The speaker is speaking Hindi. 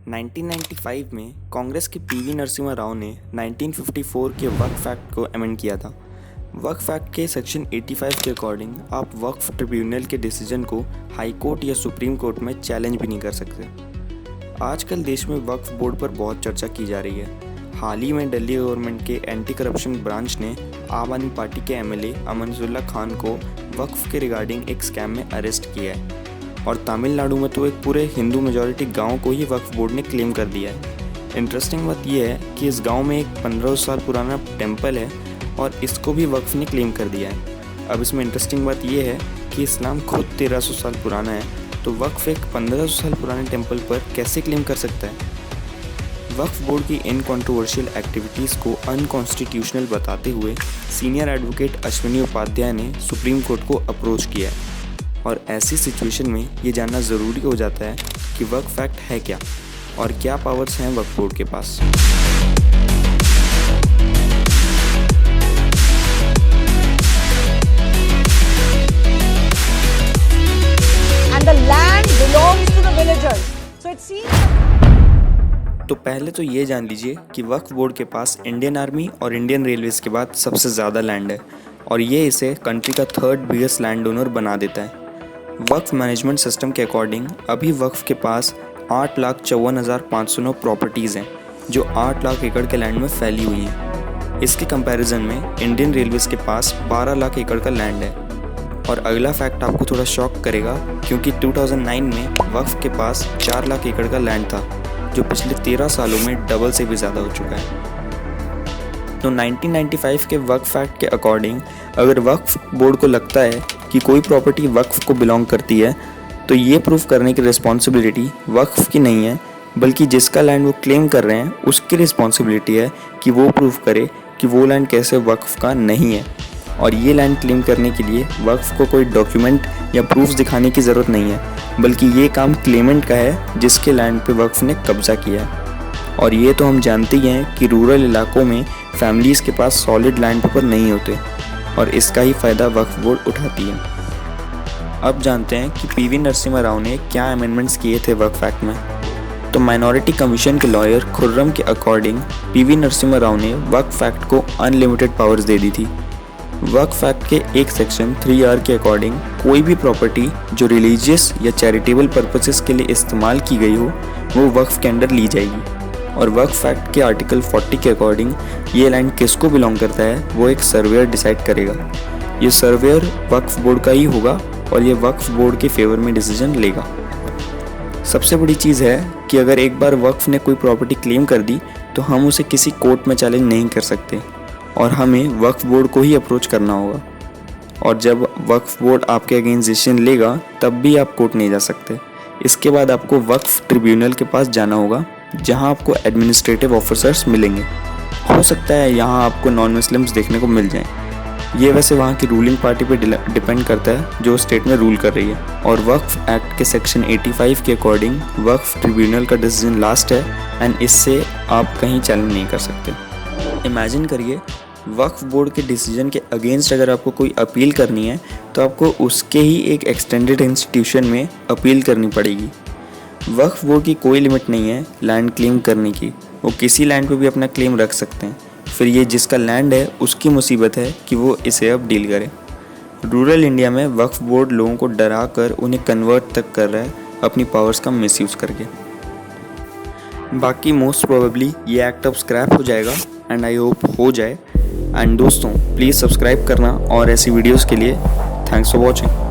1995 में कांग्रेस के पीवी नरसिम्हा राव ने 1954 के वक्फ एक्ट को अमेंड किया था। वक्फ एक्ट के सेक्शन 85 के अकॉर्डिंग आप वक्फ ट्रिब्यूनल के डिसीजन को हाई कोर्ट या सुप्रीम कोर्ट में चैलेंज भी नहीं कर सकते। आजकल देश में वक्फ बोर्ड पर बहुत चर्चा की जा रही है। हाल ही में दिल्ली गवर्नमेंट के एंटी करप्शन ब्रांच ने आम आदमी पार्टी के एमएलए अमनजुल्ला खान को वक्फ के रिगार्डिंग एक स्कैम में अरेस्ट किया है और तमिलनाडु में तो एक पूरे हिंदू मेजॉरिटी गांव को ही वक्फ बोर्ड ने क्लेम कर दिया है। इंटरेस्टिंग बात यह है कि इस गांव में एक 1500 साल पुराना टेम्पल है और इसको भी वक्फ ने क्लेम कर दिया है। अब इसमें इंटरेस्टिंग बात यह है कि इस्लाम खुद 1300 साल पुराना है, तो वक्फ एक 1500 साल पुराने टेम्पल पर कैसे क्लेम कर सकता है। वक्फ बोर्ड की इन कॉन्ट्रोवर्शियल एक्टिविटीज़ को अनकॉन्स्टिट्यूशनल बताते हुए सीनियर एडवोकेट अश्विनी उपाध्याय ने सुप्रीम कोर्ट को अप्रोच किया है और ऐसी सिचुएशन में ये जानना ज़रूरी हो जाता है कि वक्फ एक्ट है क्या और क्या पावर्स हैं वक्फ बोर्ड के पास। And the land belongs to the villagers. So it seems तो पहले तो ये जान लीजिए कि वक्फ बोर्ड के पास इंडियन आर्मी और इंडियन रेलवेज़ के बाद सबसे ज़्यादा लैंड है और ये इसे कंट्री का 3rd बिगेस्ट लैंड ओनर बना देता है। वक्फ मैनेजमेंट सिस्टम के अकॉर्डिंग अभी वक्फ के पास 8,54,509 प्रॉपर्टीज़ हैं जो 8 लाख एकड़ के लैंड में फैली हुई हैं। इसके कंपैरिजन में इंडियन रेलवेज़ के पास 12 लाख एकड़ का लैंड है। और अगला फैक्ट आपको थोड़ा शॉक करेगा क्योंकि 2009 में वक्फ के पास 4 लाख एकड़ का लैंड था जो पिछले 13 सालों में डबल से भी ज़्यादा हो चुका है। तो 1995 के वक्फ एक्ट के अकॉर्डिंग अगर वक्फ बोर्ड को लगता है कि कोई प्रॉपर्टी वक्फ को बिलोंग करती है तो ये प्रूफ करने की रिस्पॉन्सिबिलिटी वक्फ की नहीं है, बल्कि जिसका लैंड वो क्लेम कर रहे हैं उसकी रिस्पॉन्सिबिलिटी है कि वो प्रूफ करे कि वो लैंड कैसे वक्फ का नहीं है। और ये लैंड क्लेम करने के लिए वक्फ को कोई डॉक्यूमेंट या प्रूफ्स दिखाने की ज़रूरत नहीं है, बल्कि ये काम क्लेमेंट का है जिसके लैंड पे वक्फ ने कब्जा किया है। और ये तो हम जानते ही हैं कि रूरल इलाकों में फैमिलीज़ के पास सॉलिड लैंड पेपर नहीं होते और इसका ही फ़ायदा वक्फ बोर्ड उठाती है। अब जानते हैं कि पीवी नरसिम्हा राव ने क्या अमेंडमेंट्स किए थे वक्फ एक्ट में। तो माइनॉरिटी कमीशन के लॉयर खुर्रम के अकॉर्डिंग पीवी नरसिम्हा राव ने वक्फ एक्ट को अनलिमिटेड पावर्स दे दी थी। वक्फ एक्ट के एक सेक्शन 3R के अकॉर्डिंग कोई भी प्रॉपर्टी जो रिलीजियस या चैरिटेबल पर्पसेस के लिए इस्तेमाल की गई हो वो वक्फ के अंडर ली जाएगी। और वक्फ एक्ट के आर्टिकल 40 के अकॉर्डिंग ये लैंड किसको बिलोंग करता है वो एक सर्वेयर डिसाइड करेगा। ये सर्वेयर वक्फ बोर्ड का ही होगा और ये वक्फ बोर्ड के फेवर में डिसीजन लेगा। सबसे बड़ी चीज़ है कि अगर एक बार वक्फ ने कोई प्रॉपर्टी क्लेम कर दी तो हम उसे किसी कोर्ट में चैलेंज नहीं कर सकते और हमें वक्फ बोर्ड को ही अप्रोच करना होगा। और जब वक्फ बोर्ड आपके अगेंस्ट डिसीजन लेगा तब भी आप कोर्ट नहीं जा सकते। इसके बाद आपको वक्फ ट्रिब्यूनल के पास जाना होगा जहां आपको एडमिनिस्ट्रेटिव ऑफिसर्स मिलेंगे। हो सकता है यहाँ आपको नॉन मुस्लिम्स देखने को मिल जाएं। ये वैसे वहाँ की रूलिंग पार्टी पे डिपेंड करता है जो स्टेट में रूल कर रही है। और वक्फ एक्ट के सेक्शन 85 के अकॉर्डिंग वक्फ ट्रिब्यूनल का डिसीजन लास्ट है एंड इससे आप कहीं चैलेंज नहीं कर सकते। इमेजिन करिए वक्फ बोर्ड के डिसीजन के अगेंस्ट अगर आपको कोई अपील करनी है तो आपको उसके ही एक एक्सटेंडेड इंस्टीट्यूशन में अपील करनी पड़ेगी। वक्फ बोर्ड की कोई लिमिट नहीं है लैंड क्लेम करने की, वो किसी लैंड पे भी अपना क्लेम रख सकते हैं। फिर ये जिसका लैंड है उसकी मुसीबत है कि वो इसे अब डील करे। रूरल इंडिया में वक्फ बोर्ड लोगों को डरा कर उन्हें कन्वर्ट तक कर रहा है अपनी पावर्स का मिसयूज़ करके। बाकी मोस्ट प्रोबेबली ये एक्ट अब स्क्रैप हो जाएगा एंड आई होप हो जाए। एंड दोस्तों प्लीज़ सब्सक्राइब करना और ऐसी वीडियोज़ के लिए थैंक्स फॉर वॉचिंग।